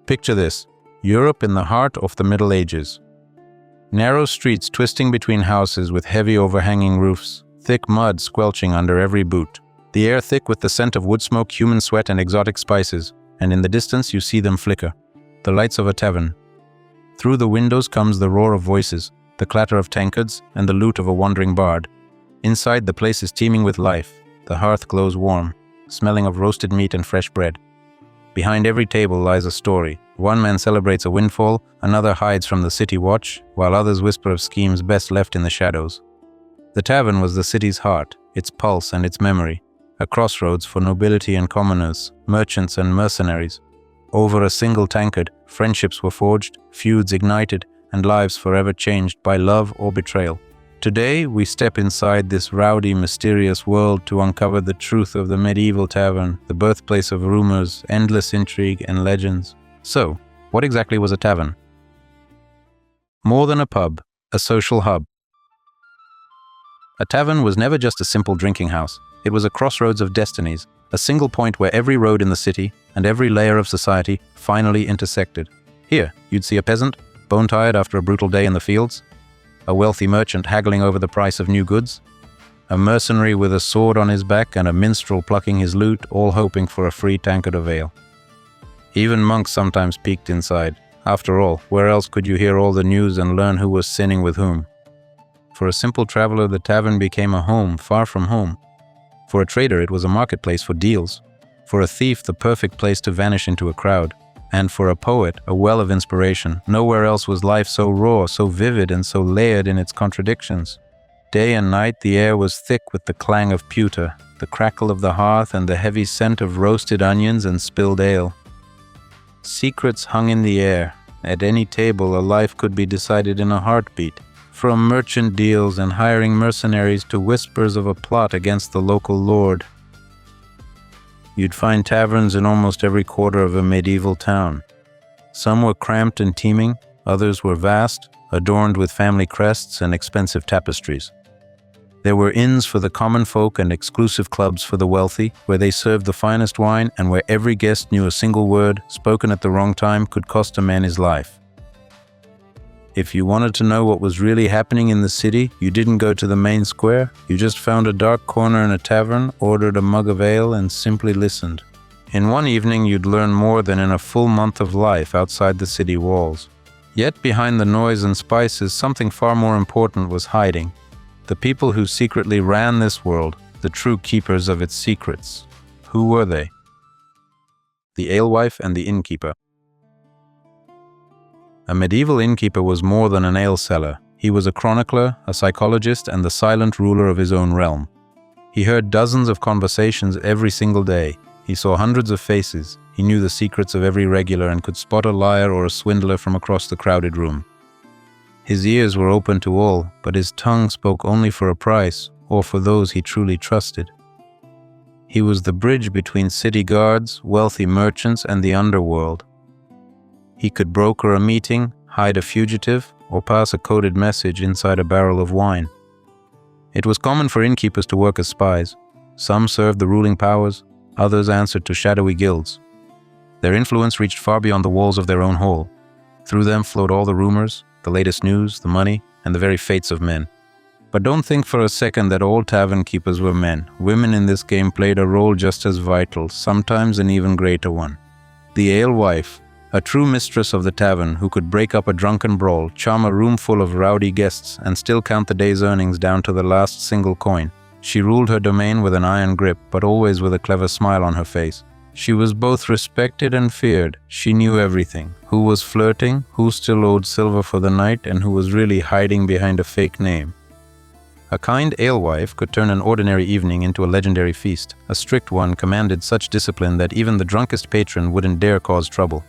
Picture this: Europe in the heart of the Middle Ages. Narrow streets twisting between houses with heavy overhanging roofs, thick mud squelching under every boot. The air thick with the scent of wood smoke, human sweat, and exotic spices, and in the distance you see them flicker. The lights of a tavern. Through the windows comes the roar of voices, the clatter of tankards, and the lute of a wandering bard. Inside, the place is teeming with life. The hearth glows warm, smelling of roasted meat and fresh bread. Behind every table lies a story. One man celebrates a windfall, another hides from the city watch, while others whisper of schemes best left in the shadows. The tavern was the city's heart, its pulse and its memory, a crossroads for nobility and commoners, merchants and mercenaries. Over a single tankard, friendships were forged, feuds ignited, and lives forever changed by love or betrayal. Today, we step inside this rowdy, mysterious world to uncover the truth of the medieval tavern, the birthplace of rumors, endless intrigue, and legends. So, what exactly was a tavern? More than a pub, a social hub. A tavern was never just a simple drinking house. It was a crossroads of destinies, a single point where every road in the city and every layer of society finally intersected. Here, you'd see a peasant, bone-tired after a brutal day in the fields, a wealthy merchant haggling over the price of new goods, a mercenary with a sword on his back, and a minstrel plucking his lute, all hoping for a free tankard of ale. Even monks sometimes peeked inside. After all, where else could you hear all the news and learn who was sinning with whom? For a simple traveler, the tavern became a home far from home. For a trader, it was a marketplace for deals. For a thief, the perfect place to vanish into a crowd. And for a poet, a well of inspiration. Nowhere else was life so raw, so vivid, and so layered in its contradictions. Day and night, the air was thick with the clang of pewter, the crackle of the hearth, and the heavy scent of roasted onions and spilled ale. Secrets hung in the air. At any table, a life could be decided in a heartbeat. From merchant deals and hiring mercenaries to whispers of a plot against the local lord. You'd find taverns in almost every quarter of a medieval town. Some were cramped and teeming, others were vast, adorned with family crests and expensive tapestries. There were inns for the common folk and exclusive clubs for the wealthy, where they served the finest wine and where every guest knew a single word, spoken at the wrong time, could cost a man his life. If you wanted to know what was really happening in the city, you didn't go to the main square. You just found a dark corner in a tavern, ordered a mug of ale, and simply listened. In one evening, you'd learn more than in a full month of life outside the city walls. Yet behind the noise and spices, something far more important was hiding. The people who secretly ran this world, the true keepers of its secrets. Who were they? The Alewife and the Innkeeper. A medieval innkeeper was more than an ale seller. He was a chronicler, a psychologist, and the silent ruler of his own realm. He heard dozens of conversations every single day. He saw hundreds of faces. He knew the secrets of every regular and could spot a liar or a swindler from across the crowded room. His ears were open to all, but his tongue spoke only for a price or for those he truly trusted. He was the bridge between city guards, wealthy merchants, and the underworld. He could broker a meeting, hide a fugitive, or pass a coded message inside a barrel of wine. It was common for innkeepers to work as spies. Some served the ruling powers, others answered to shadowy guilds. Their influence reached far beyond the walls of their own hall. Through them flowed all the rumors, the latest news, the money, and the very fates of men. But don't think for a second that all tavern keepers were men. Women in this game played a role just as vital, sometimes an even greater one. The alewife, a true mistress of the tavern who could break up a drunken brawl, charm a room full of rowdy guests, and still count the day's earnings down to the last single coin. She ruled her domain with an iron grip, but always with a clever smile on her face. She was both respected and feared. She knew everything. Who was flirting, who still owed silver for the night, and who was really hiding behind a fake name. A kind alewife could turn an ordinary evening into a legendary feast. A strict one commanded such discipline that even the drunkest patron wouldn't dare cause trouble.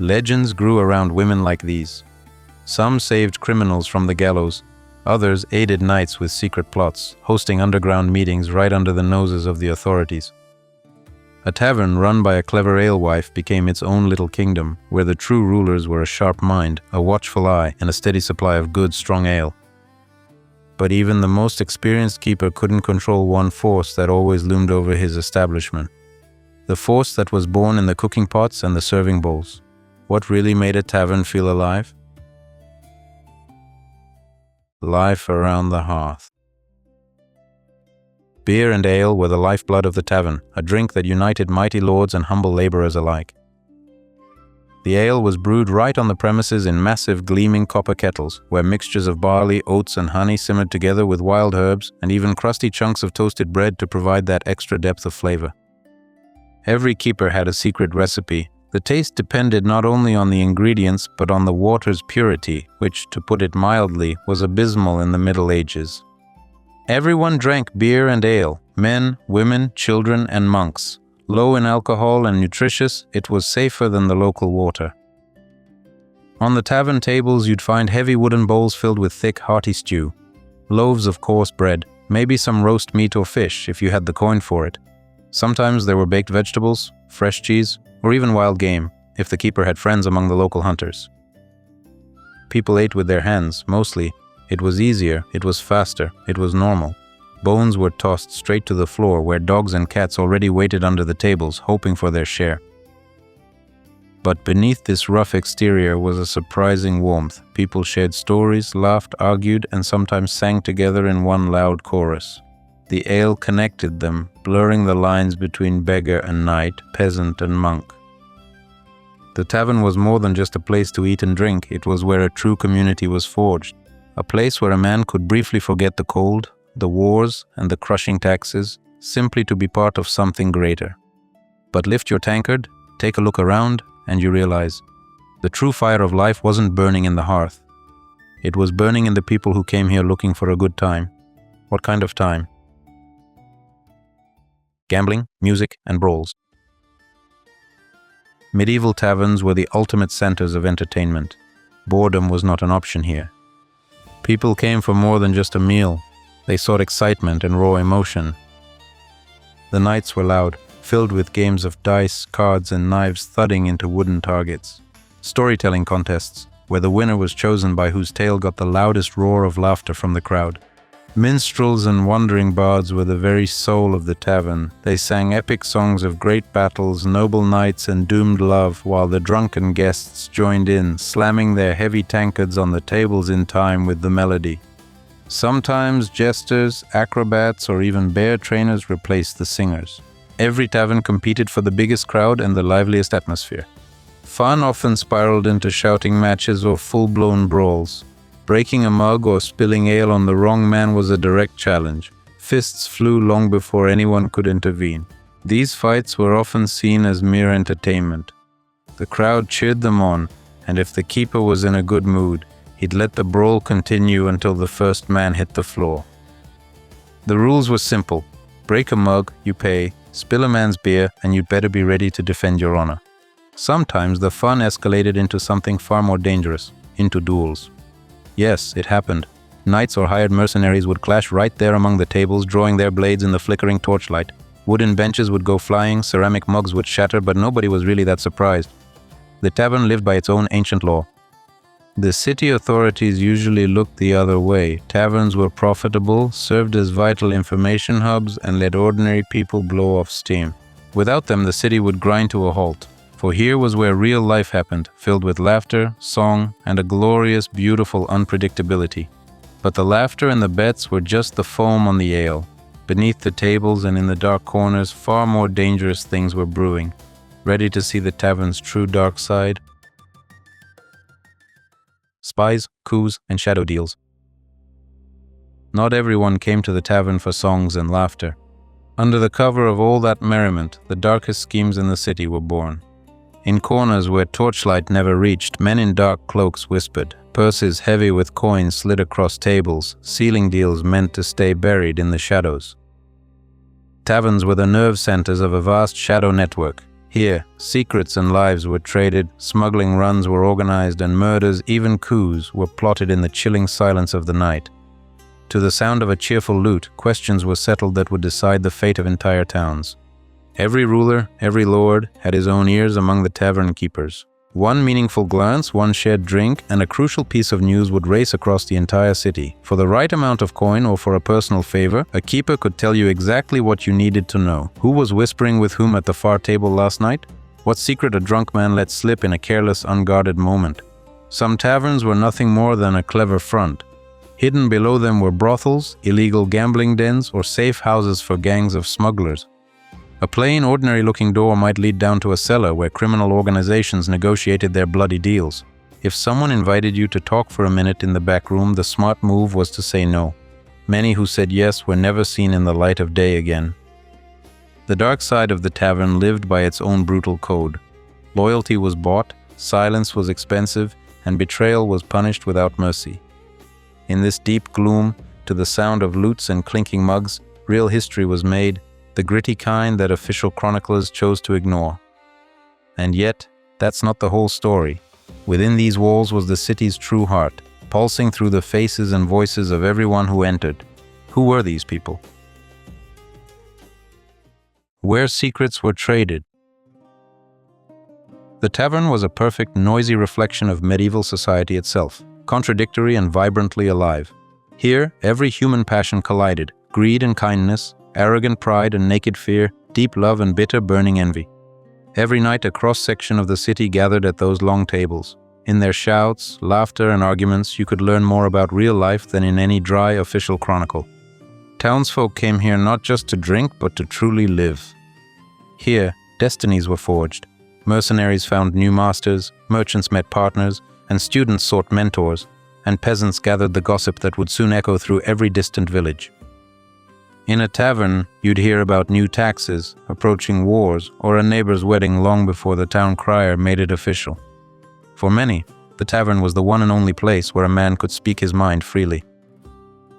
Legends grew around women like these. Some saved criminals from the gallows. Others aided knights with secret plots, hosting underground meetings right under the noses of the authorities. A tavern run by a clever alewife became its own little kingdom, where the true rulers were a sharp mind, a watchful eye, and a steady supply of good, strong ale. But even the most experienced keeper couldn't control one force that always loomed over his establishment. The force that was born in the cooking pots and the serving bowls. What really made a tavern feel alive? Life around the hearth. Beer and ale were the lifeblood of the tavern, a drink that united mighty lords and humble laborers alike. The ale was brewed right on the premises in massive gleaming copper kettles, where mixtures of barley, oats, and honey simmered together with wild herbs and even crusty chunks of toasted bread to provide that extra depth of flavor. Every keeper had a secret recipe. The taste depended not only on the ingredients but on the water's purity, which, to put it mildly, was abysmal in the Middle Ages. Everyone drank beer and ale, men, women, children, and monks. Low in alcohol and nutritious, it was safer than the local water. On the tavern tables you'd find heavy wooden bowls filled with thick, hearty stew, loaves of coarse bread, maybe some roast meat or fish if you had the coin for it. Sometimes there were baked vegetables, fresh cheese, or even wild game, if the keeper had friends among the local hunters. People ate with their hands, mostly. It was easier, it was faster, it was normal. Bones were tossed straight to the floor where dogs and cats already waited under the tables, hoping for their share. But beneath this rough exterior was a surprising warmth. People shared stories, laughed, argued, and sometimes sang together in one loud chorus. The ale connected them, blurring the lines between beggar and knight, peasant and monk. The tavern was more than just a place to eat and drink. It was where a true community was forged. A place where a man could briefly forget the cold, the wars, and the crushing taxes, simply to be part of something greater. But lift your tankard, take a look around, and you realize the true fire of life wasn't burning in the hearth. It was burning in the people who came here looking for a good time. What kind of time? Gambling, music, and brawls. Medieval taverns were the ultimate centers of entertainment. Boredom was not an option here. People came for more than just a meal. They sought excitement and raw emotion. The nights were loud, filled with games of dice, cards, and knives thudding into wooden targets. Storytelling contests, where the winner was chosen by whose tale got the loudest roar of laughter from the crowd. Minstrels and wandering bards were the very soul of the tavern. They sang epic songs of great battles, noble knights, and doomed love, while the drunken guests joined in, slamming their heavy tankards on the tables in time with the melody. Sometimes jesters, acrobats, or even bear trainers replaced the singers. Every tavern competed for the biggest crowd and the liveliest atmosphere. Fun often spiraled into shouting matches or full-blown brawls. Breaking a mug or spilling ale on the wrong man was a direct challenge. Fists flew long before anyone could intervene. These fights were often seen as mere entertainment. The crowd cheered them on, and if the keeper was in a good mood, he'd let the brawl continue until the first man hit the floor. The rules were simple. Break a mug, you pay, spill a man's beer, and you'd better be ready to defend your honor. Sometimes the fun escalated into something far more dangerous, into duels. Yes, it happened. Knights or hired mercenaries would clash right there among the tables, drawing their blades in the flickering torchlight. Wooden benches would go flying, ceramic mugs would shatter, but nobody was really that surprised. The tavern lived by its own ancient law. The city authorities usually looked the other way. Taverns were profitable, served as vital information hubs, and let ordinary people blow off steam. Without them, the city would grind to a halt. For here was where real life happened, filled with laughter, song, and a glorious, beautiful unpredictability. But the laughter and the bets were just the foam on the ale. Beneath the tables and in the dark corners, far more dangerous things were brewing. Ready to see the tavern's true dark side? Spies, coups, and shadow deals. Not everyone came to the tavern for songs and laughter. Under the cover of all that merriment, the darkest schemes in the city were born. In corners where torchlight never reached, men in dark cloaks whispered. Purses heavy with coins slid across tables, sealing deals meant to stay buried in the shadows. Taverns were the nerve centers of a vast shadow network. Here, secrets and lives were traded, smuggling runs were organized, and murders, even coups, were plotted in the chilling silence of the night. To the sound of a cheerful lute, questions were settled that would decide the fate of entire towns. Every ruler, every lord, had his own ears among the tavern keepers. One meaningful glance, one shared drink, and a crucial piece of news would race across the entire city. For the right amount of coin or for a personal favor, a keeper could tell you exactly what you needed to know. Who was whispering with whom at the far table last night? What secret a drunk man let slip in a careless, unguarded moment? Some taverns were nothing more than a clever front. Hidden below them were brothels, illegal gambling dens, or safe houses for gangs of smugglers. A plain, ordinary-looking door might lead down to a cellar where criminal organizations negotiated their bloody deals. If someone invited you to talk for a minute in the back room, the smart move was to say no. Many who said yes were never seen in the light of day again. The dark side of the tavern lived by its own brutal code. Loyalty was bought, silence was expensive, and betrayal was punished without mercy. In this deep gloom, to the sound of lutes and clinking mugs, real history was made, the gritty kind that official chroniclers chose to ignore. And yet, that's not the whole story. Within these walls was the city's true heart, pulsing through the faces and voices of everyone who entered. Who were these people? Where secrets were traded. The tavern was a perfect, noisy reflection of medieval society itself, contradictory and vibrantly alive. Here, every human passion collided, greed and kindness, arrogant pride and naked fear, deep love and bitter, burning envy. Every night a cross-section of the city gathered at those long tables. In their shouts, laughter, and arguments, you could learn more about real life than in any dry official chronicle. Townsfolk came here not just to drink, but to truly live. Here, destinies were forged. Mercenaries found new masters, merchants met partners, and students sought mentors, and peasants gathered the gossip that would soon echo through every distant village. In a tavern, you'd hear about new taxes, approaching wars, or a neighbor's wedding long before the town crier made it official. For many, the tavern was the one and only place where a man could speak his mind freely.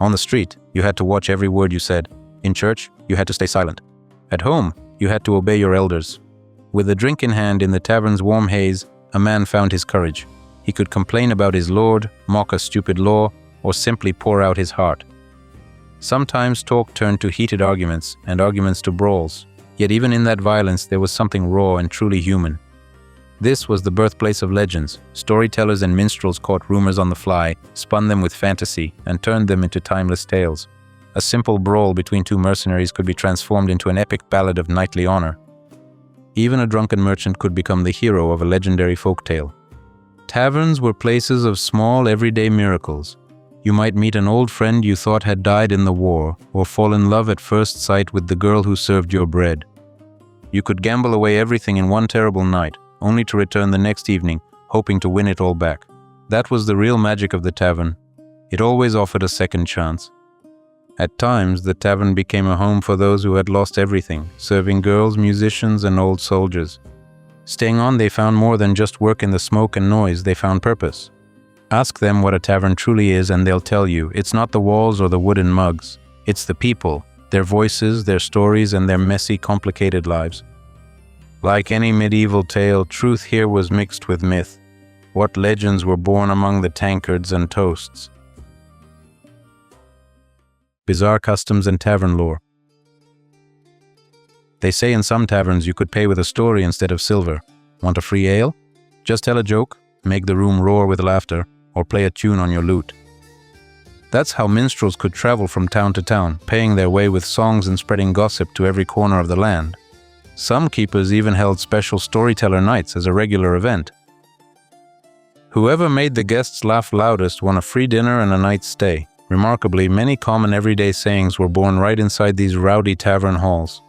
On the street, you had to watch every word you said. In church, you had to stay silent. At home, you had to obey your elders. With a drink in hand in the tavern's warm haze, a man found his courage. He could complain about his lord, mock a stupid law, or simply pour out his heart. Sometimes talk turned to heated arguments, and arguments to brawls. Yet even in that violence there was something raw and truly human. This was the birthplace of legends. Storytellers and minstrels caught rumors on the fly, spun them with fantasy, and turned them into timeless tales. A simple brawl between two mercenaries could be transformed into an epic ballad of knightly honor. Even a drunken merchant could become the hero of a legendary folktale. Taverns were places of small, everyday miracles. You might meet an old friend you thought had died in the war, or fall in love at first sight with the girl who served your bread. You could gamble away everything in one terrible night, only to return the next evening, hoping to win it all back. That was the real magic of the tavern. It always offered a second chance. At times, the tavern became a home for those who had lost everything, serving girls, musicians, and old soldiers. Staying on, they found more than just work in the smoke and noise, they found purpose. Ask them what a tavern truly is and they'll tell you, it's not the walls or the wooden mugs. It's the people, their voices, their stories, and their messy, complicated lives. Like any medieval tale, truth here was mixed with myth. What legends were born among the tankards and toasts? Bizarre customs and tavern lore. They say in some taverns you could pay with a story instead of silver. Want a free ale? Just tell a joke, make the room roar with laughter, or play a tune on your lute. That's how minstrels could travel from town to town, paying their way with songs and spreading gossip to every corner of the land. Some keepers even held special storyteller nights as a regular event. Whoever made the guests laugh loudest won a free dinner and a night's stay. Remarkably, many common everyday sayings were born right inside these rowdy tavern halls.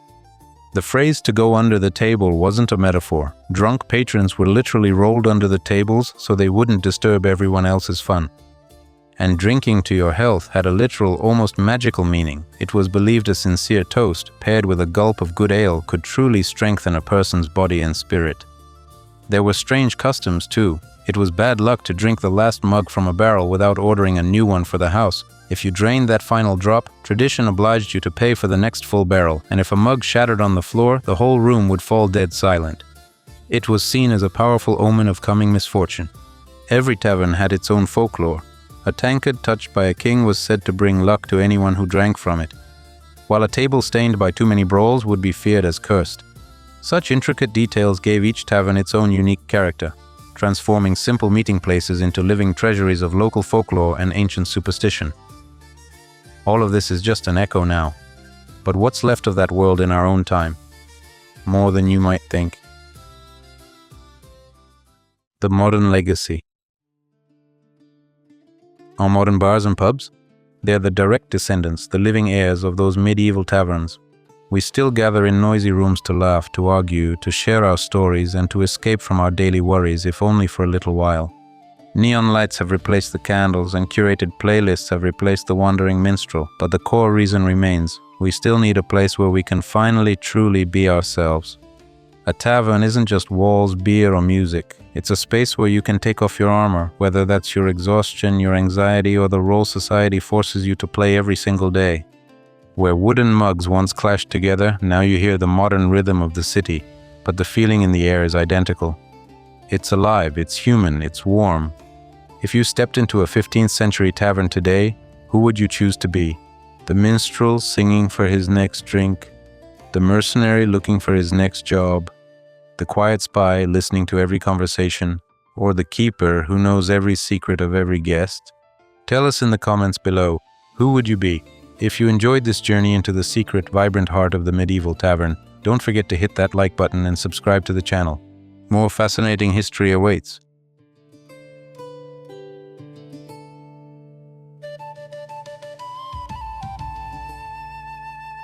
The phrase "to go under the table" wasn't a metaphor. Drunk patrons were literally rolled under the tables so they wouldn't disturb everyone else's fun. And drinking to your health had a literal, almost magical meaning. It was believed a sincere toast, paired with a gulp of good ale, could truly strengthen a person's body and spirit. There were strange customs too. It was bad luck to drink the last mug from a barrel without ordering a new one for the house. If you drained that final drop, tradition obliged you to pay for the next full barrel, and if a mug shattered on the floor, the whole room would fall dead silent. It was seen as a powerful omen of coming misfortune. Every tavern had its own folklore. A tankard touched by a king was said to bring luck to anyone who drank from it, while a table stained by too many brawls would be feared as cursed. Such intricate details gave each tavern its own unique character, transforming simple meeting places into living treasuries of local folklore and ancient superstition. All of this is just an echo now. But what's left of that world in our own time? More than you might think. The modern legacy. Our modern bars and pubs? They're the direct descendants, the living heirs of those medieval taverns. We still gather in noisy rooms to laugh, to argue, to share our stories, and to escape from our daily worries, if only for a little while. Neon lights have replaced the candles, and curated playlists have replaced the wandering minstrel, but the core reason remains. We still need a place where we can finally truly be ourselves. A tavern isn't just walls, beer, or music. It's a space where you can take off your armor, whether that's your exhaustion, your anxiety, or the role society forces you to play every single day. Where wooden mugs once clashed together, now you hear the modern rhythm of the city, but the feeling in the air is identical. It's alive, it's human, it's warm. If you stepped into a 15th century tavern today, who would you choose to be? The minstrel singing for his next drink? The mercenary looking for his next job? The quiet spy listening to every conversation? Or the keeper who knows every secret of every guest? Tell us in the comments below, who would you be? If you enjoyed this journey into the secret, vibrant heart of the medieval tavern, don't forget to hit that like button and subscribe to the channel. More fascinating history awaits.